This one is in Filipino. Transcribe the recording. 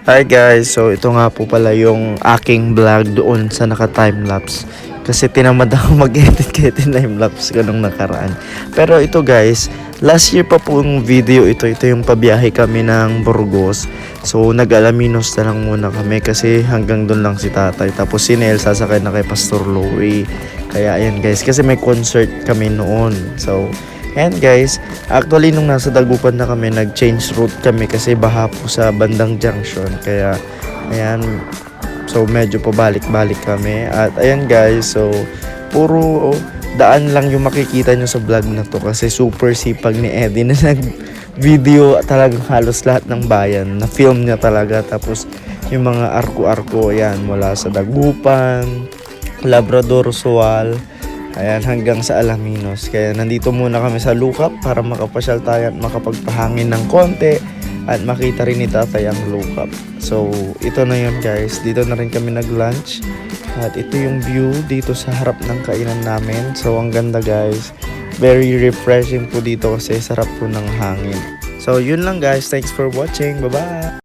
Hi guys, so ito nga po pala yung aking vlog doon sa naka-timelapse. Kasi tinamad ako mag-edit kaya timelapse ko nung nakaraan. Pero ito guys, last year pa po yung video ito. Ito yung pabiyahe kami ng Burgos. So nag-Alaminos na lang muna kami kasi hanggang doon lang si tatay. Tapos si Nel sasakay na kay Pastor Louie. Kaya ayan guys, kasi may concert kami noon. So and guys, actually nung nasa Dagupan na kami, nag-change route kami kasi baha po sa bandang junction. Kaya, ayan, so medyo pabalik-balik kami. At ayan guys, so puro daan lang yung makikita nyo sa vlog na to kasi super sipag ni Eddie na nag-video talagang halos lahat ng bayan. Na-film niya talaga. Tapos yung mga arko-arko, ayan, mula sa Dagupan, Labrador, Sual, ayan, hanggang sa Alaminos. Kaya nandito muna kami sa Lukap para makapasyal tayo at makapagpahangin ng konti at makita rin ni tatay ang Lukap. So, ito na yun guys. Dito na rin kami nag-lunch. At ito yung view dito sa harap ng kainan namin. So, ang ganda guys. Very refreshing po dito kasi sarap po ng hangin. So, yun lang guys. Thanks for watching. Bye-bye!